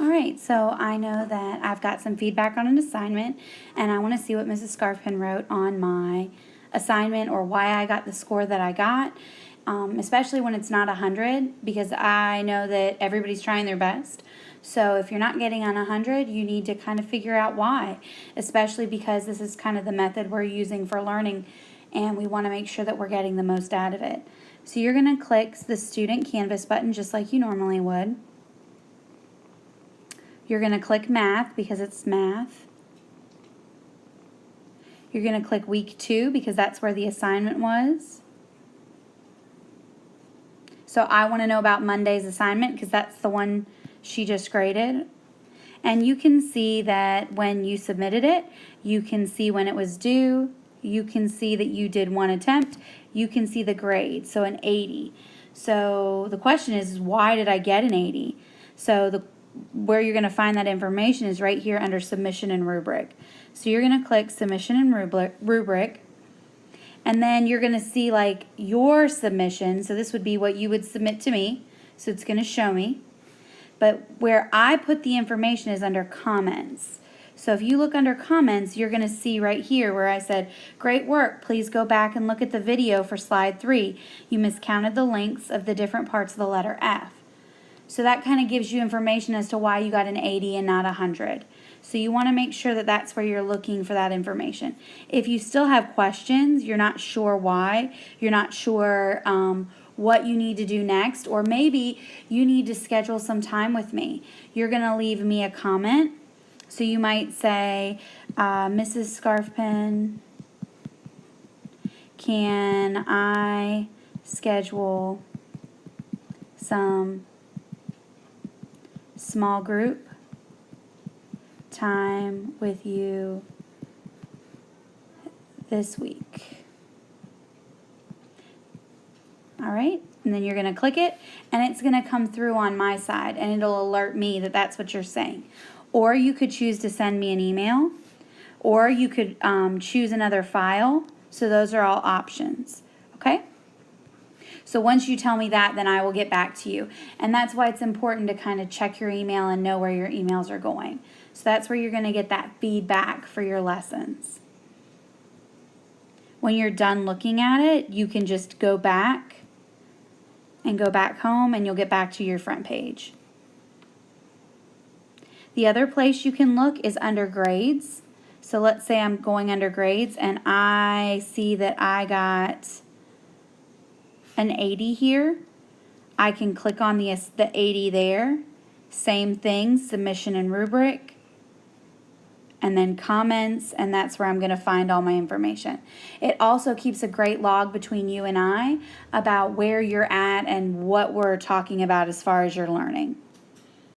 All right, so I know that I've got some feedback on an assignment, and I want to see what Mrs. Scarfpin wrote on my assignment or why I got the score that I got, especially when it's not 100, because I know that everybody's trying their best. So if you're not getting on 100, you need to kind of figure out why, especially because this is kind of the method we're using for learning, and we want to make sure that we're getting the most out of it. So you're going to click the Student Canvas button just like you normally would. You're going to click Math because it's math. You're going to click Week 2 because that's where the assignment was. So I want to know about Monday's assignment because that's the one she just graded. And you can see that when you submitted it, you can see when it was due, you can see that you did one attempt, you can see the grade, so an 80. So the question is, why did I get an 80? So where you're going to find that information is right here under Submission and Rubric. So you're going to click Submission and Rubric, and then you're going to see like your submission. So this would be what you would submit to me. So it's going to show me. But where I put the information is under Comments. So if you look under Comments, you're going to see right here where I said, "Great work, please go back and look at the video for slide 3. You miscounted the lengths of the different parts of the letter F." So that kind of gives you information as to why you got an 80 and not 100. So you want to make sure that that's where you're looking for that information. If you still have questions, you're not sure why, you're not sure what you need to do next, or maybe you need to schedule some time with me, you're going to leave me a comment. So you might say, "Mrs. Scarfpin, can I schedule some small group time with you this week?" All right, and then you're going to click it, and it's going to come through on my side, and it'll alert me that that's what you're saying. Or you could choose to send me an email, or you could choose another file. So those are all options, okay? So once you tell me that, then I will get back to you. And that's why it's important to kind of check your email and know where your emails are going. So that's where you're going to get that feedback for your lessons. When you're done looking at it, you can just go back and go back home, and you'll get back to your front page. The other place you can look is under Grades. So let's say I'm going under Grades and I see that I got an 80 here. I can click on the 80 there. Same thing, Submission and Rubric, and then Comments, and that's where I'm going to find all my information. It also keeps a great log between you and I about where you're at and what we're talking about as far as your learning.